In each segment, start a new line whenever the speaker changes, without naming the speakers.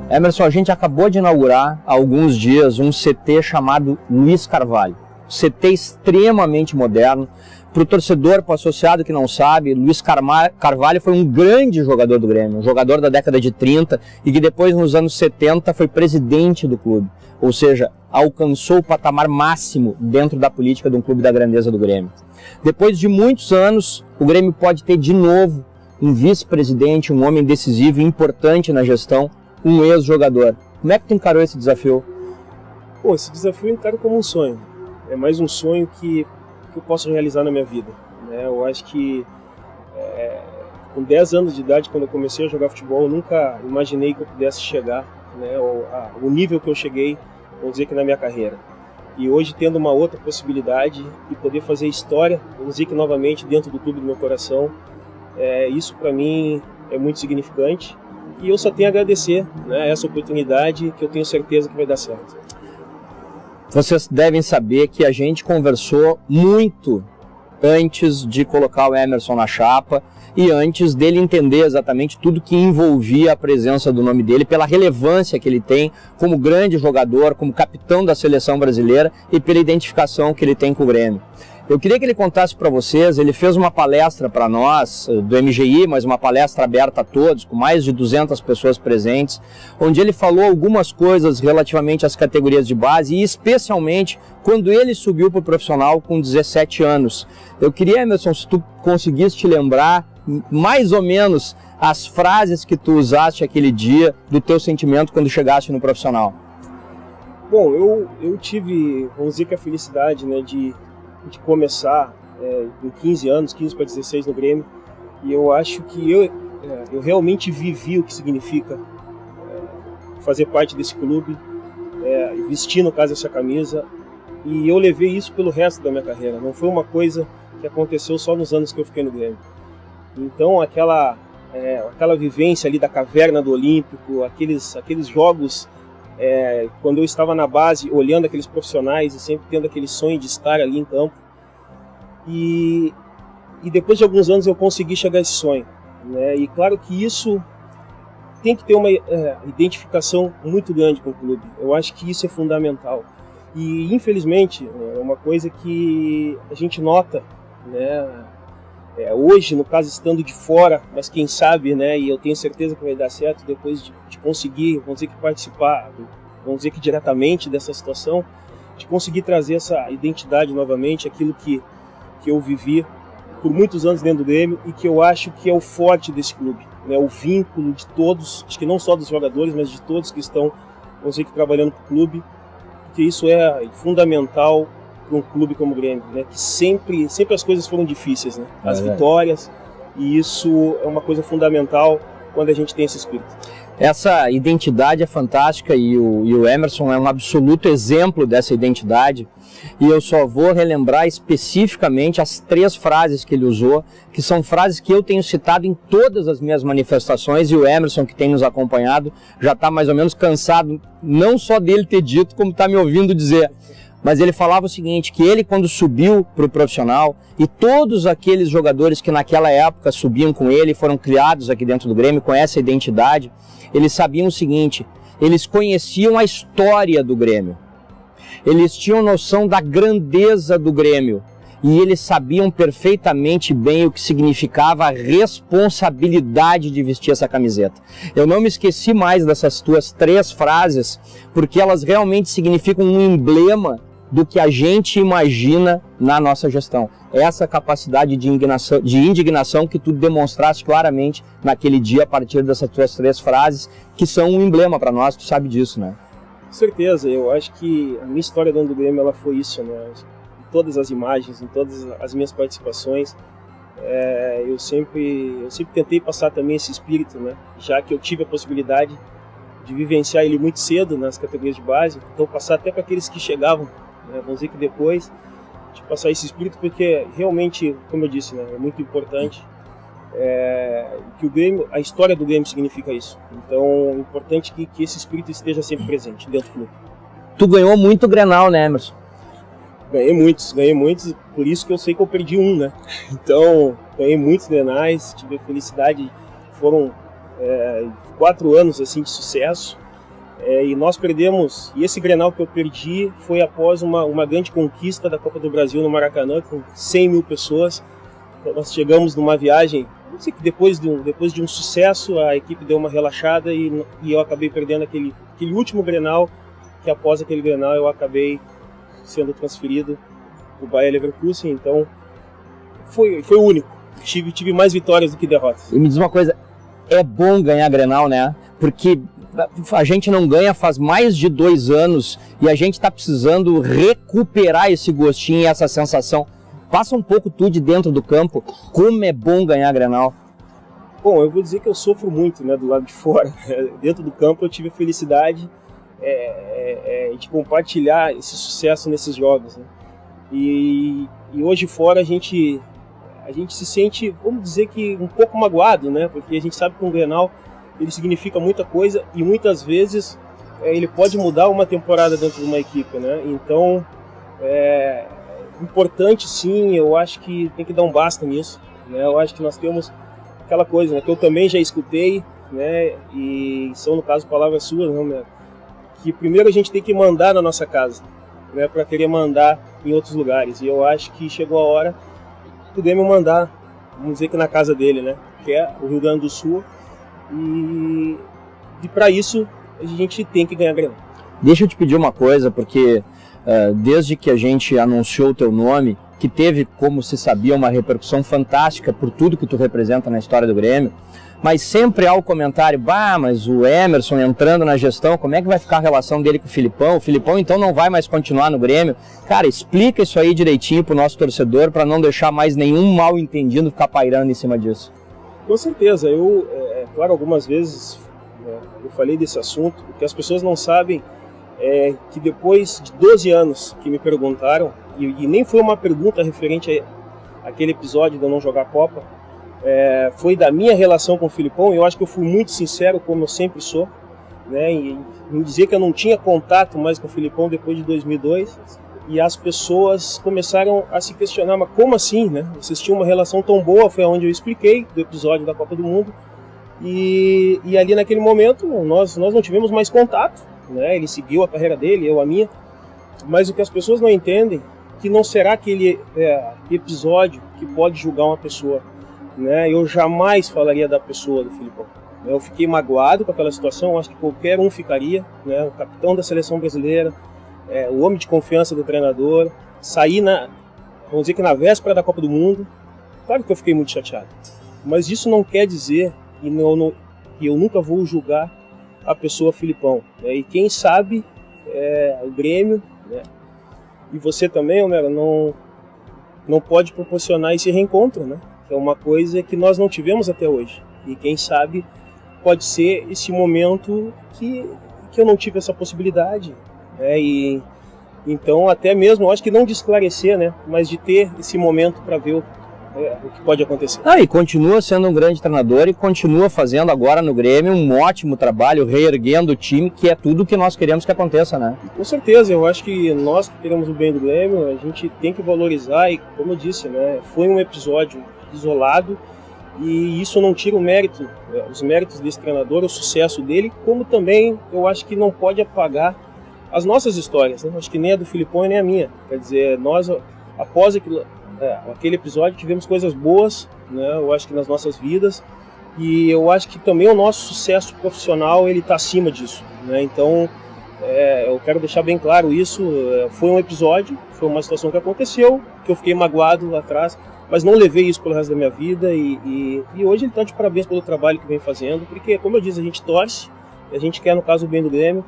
Emerson, a gente acabou de inaugurar há alguns dias um CT chamado Luiz Carvalho. CT extremamente moderno. Para o torcedor, para o associado que não sabe, Luiz Carvalho foi um grande jogador do Grêmio, um jogador da década de 30 e que depois, nos anos 70, foi presidente do clube. Ou seja, alcançou o patamar máximo dentro da política de um clube da grandeza do Grêmio. Depois de muitos anos, o Grêmio pode ter de novo um vice-presidente, um homem decisivo e importante na gestão, um ex-jogador. Como é que tu encarou esse desafio?
Pô, esse desafio eu encaro como um sonho. É mais um sonho que eu posso realizar na minha vida, né? Eu acho que com 10 anos de idade, quando eu comecei a jogar futebol, eu nunca imaginei que eu pudesse chegar, né, o nível que eu cheguei, vamos dizer que na minha carreira. E hoje, tendo uma outra possibilidade e poder fazer história, vamos dizer que novamente dentro do clube do meu coração, isso para mim é muito significante. E eu só tenho a agradecer, né, essa oportunidade, que eu tenho certeza que vai dar certo.
Vocês devem saber que a gente conversou muito antes de colocar o Emerson na chapa e antes dele entender exatamente tudo que envolvia a presença do nome dele, pela relevância que ele tem como grande jogador, como capitão da seleção brasileira e pela identificação que ele tem com o Grêmio. Eu queria que ele contasse para vocês, ele fez uma palestra para nós, do MGI, mas uma palestra aberta a todos, com mais de 200 pessoas presentes, onde ele falou algumas coisas relativamente às categorias de base e especialmente quando ele subiu para o profissional com 17 anos. Eu queria, Emerson, se tu conseguisse te lembrar mais ou menos as frases que tu usaste aquele dia do teu sentimento quando chegaste no profissional.
Bom, eu tive, vamos dizer que a felicidade, né, de começar com 15 anos, 15 para 16 no Grêmio, e eu acho que eu realmente vivi o que significa fazer parte desse clube, vestir, no caso, essa camisa, e eu levei isso pelo resto da minha carreira, não foi uma coisa que aconteceu só nos anos que eu fiquei no Grêmio. Então aquela vivência ali da caverna do Olímpico, aqueles jogos, quando eu estava na base, olhando aqueles profissionais e sempre tendo aquele sonho de estar ali em campo. E depois de alguns anos eu consegui chegar a esse sonho, né? E claro que isso tem que ter uma identificação muito grande com o clube. Eu acho que isso é fundamental. E infelizmente é uma coisa que a gente nota, né? Hoje, no caso, estando de fora, mas quem sabe, né, e eu tenho certeza que vai dar certo depois de conseguir, vamos dizer que participar, vamos dizer que diretamente dessa situação, de conseguir trazer essa identidade novamente, aquilo que eu vivi por muitos anos dentro do Grêmio e que eu acho que é o forte desse clube, né, o vínculo de todos, acho que não só dos jogadores, mas de todos que estão, vamos dizer que trabalhando para o clube, porque isso é fundamental para um clube como o Grêmio, né? Que sempre as coisas foram difíceis, né? As vitórias, e isso é uma coisa fundamental quando a gente tem esse espírito.
Essa identidade é fantástica e o Emerson é um absoluto exemplo dessa identidade, e eu só vou relembrar especificamente as 3 frases que ele usou, que são frases que eu tenho citado em todas as minhas manifestações, e o Emerson, que tem nos acompanhado, já está mais ou menos cansado, não só dele ter dito, como está me ouvindo dizer. Mas ele falava o seguinte, que ele, quando subiu para o profissional, e todos aqueles jogadores que naquela época subiam com ele, foram criados aqui dentro do Grêmio com essa identidade, eles sabiam o seguinte, eles conheciam a história do Grêmio, eles tinham noção da grandeza do Grêmio, e eles sabiam perfeitamente bem o que significava a responsabilidade de vestir essa camiseta. Eu não me esqueci mais dessas tuas 3 frases, porque elas realmente significam um emblema do que a gente imagina na nossa gestão. Essa capacidade de indignação que tu demonstraste claramente naquele dia a partir dessas tuas 3 frases, que são um emblema para nós, tu sabe disso, né?
Com certeza, eu acho que a minha história dentro do Grêmio, ela foi isso, né? Em todas as imagens, em todas as minhas participações, eu sempre tentei passar também esse espírito, né? Já que eu tive a possibilidade de vivenciar ele muito cedo nas categorias de base, então passar até para aqueles que chegavam, né? Vamos dizer que depois de passar esse espírito, porque realmente, como eu disse, né, é muito importante que o Grêmio, a história do Grêmio significa isso. Então é importante que esse espírito esteja sempre presente dentro do clube.
Tu ganhou muito Grenal, né, Emerson?
Ganhei muitos, por isso que eu sei que eu perdi um, né? Então, ganhei muitos Grenais, tive a felicidade, foram 4 anos assim de sucesso, e nós perdemos, e esse Grenal que eu perdi foi após uma grande conquista da Copa do Brasil no Maracanã, com 100 mil pessoas. Então, nós chegamos numa viagem, não sei, que depois de um sucesso, a equipe deu uma relaxada e eu acabei perdendo aquele último Grenal, que após aquele Grenal eu acabei sendo transferido para o Bayer Leverkusen. Então foi único, tive mais vitórias do que derrotas.
E me diz uma coisa, é bom ganhar Grenal, né? Porque a gente não ganha faz mais de 2 anos e a gente está precisando recuperar esse gostinho e essa sensação. Passa um pouco tu de dentro do campo, como é bom ganhar Grenal.
Bom, eu vou dizer que eu sofro muito, né, do lado de fora. Dentro do campo eu tive a felicidade de compartilhar esse sucesso nesses jogos, né? E hoje fora a gente se sente, vamos dizer que um pouco magoado, né? Porque a gente sabe que um Grenal ele significa muita coisa e muitas vezes ele pode mudar uma temporada dentro de uma equipe, né? Então importante sim, eu acho que tem que dar um basta nisso, né? Eu acho que nós temos aquela coisa, né, que eu também já escutei, né, e são no caso palavras suas, né, que primeiro a gente tem que mandar na nossa casa, né, para querer mandar em outros lugares, e eu acho que chegou a hora do Grêmio mandar, vamos dizer que na casa dele, né, que é o Rio Grande do Sul, e para isso a gente tem que ganhar Grenal.
Deixa eu te pedir uma coisa, porque desde que a gente anunciou o teu nome, que teve, como se sabia, uma repercussão fantástica por tudo que tu representa na história do Grêmio, mas sempre há o comentário, mas o Emerson entrando na gestão, como é que vai ficar a relação dele com o Filipão? O Filipão então não vai mais continuar no Grêmio? Cara, explica isso aí direitinho pro nosso torcedor, para não deixar mais nenhum mal entendido ficar pairando em cima disso.
Com certeza, claro, algumas vezes eu falei desse assunto, o que as pessoas não sabem é que depois de 12 anos que me perguntaram, e nem foi uma pergunta referente àquele episódio de eu não jogar a Copa, foi da minha relação com o Filipão, e eu acho que eu fui muito sincero, como eu sempre sou, né, em dizer que eu não tinha contato mais com o Filipão depois de 2002, e as pessoas começaram a se questionar, mas como assim, né? Vocês tinham uma relação tão boa, foi onde eu expliquei do episódio da Copa do Mundo, e ali naquele momento nós não tivemos mais contato, né? Ele seguiu a carreira dele, eu a minha, mas o que as pessoas não entendem que não será aquele episódio que pode julgar uma pessoa, né? Eu jamais falaria da pessoa do Filipão. Eu fiquei magoado com aquela situação, acho que qualquer um ficaria, né? O capitão da seleção brasileira, o homem de confiança do treinador, sair vamos dizer que na véspera da Copa do Mundo, claro que eu fiquei muito chateado, mas isso não quer dizer que eu nunca vou julgar a pessoa Filipão, né? E quem sabe o Grêmio, né? E você também, Homero, não pode proporcionar esse reencontro, né? Que é uma coisa que nós não tivemos até hoje. E quem sabe pode ser esse momento que eu não tive essa possibilidade, né? E então até mesmo, eu acho que não de esclarecer, né? Mas de ter esse momento para ver o que pode acontecer.
E continua sendo um grande treinador e continua fazendo agora no Grêmio um ótimo trabalho, reerguendo o time, que é tudo o que nós queremos que aconteça, né?
Com certeza, eu acho que nós que queremos o bem do Grêmio, a gente tem que valorizar, e como eu disse, né, foi um episódio isolado e isso não tira o mérito, os méritos desse treinador, o sucesso dele, como também eu acho que não pode apagar as nossas histórias, né? Acho que nem a do Filipão e nem a minha. Quer dizer, nós, após aquele episódio, tivemos coisas boas, né? Eu acho que nas nossas vidas, e eu acho que também o nosso sucesso profissional ele está acima disso, né? Então eu quero deixar bem claro isso. Foi um episódio, foi uma situação que aconteceu, que eu fiquei magoado lá atrás, mas não levei isso pelo resto da minha vida, e hoje ele está de parabéns pelo trabalho que vem fazendo, porque, como eu disse, a gente torce, a gente quer, no caso, o bem do Grêmio,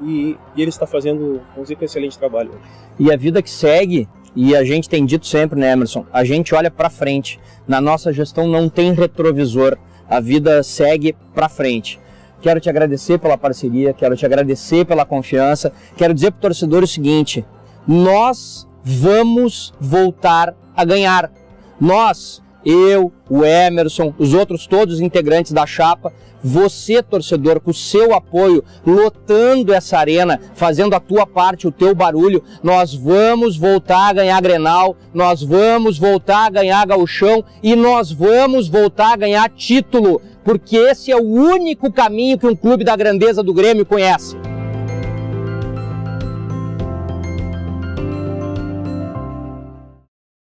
e ele está fazendo, vamos dizer, um excelente trabalho hoje.
E a vida que segue, e a gente tem dito sempre, né, Emerson, a gente olha para frente. Na nossa gestão não tem retrovisor, a vida segue para frente. Quero te agradecer pela parceria, quero te agradecer pela confiança, quero dizer para o torcedor o seguinte: nós vamos voltar a ganhar. Nós, eu, o Emerson, os outros todos os integrantes da chapa, você, torcedor, com o seu apoio, lotando essa arena, fazendo a tua parte, o teu barulho, nós vamos voltar a ganhar Grenal, nós vamos voltar a ganhar Gauchão e nós vamos voltar a ganhar título, porque esse é o único caminho que um clube da grandeza do Grêmio conhece.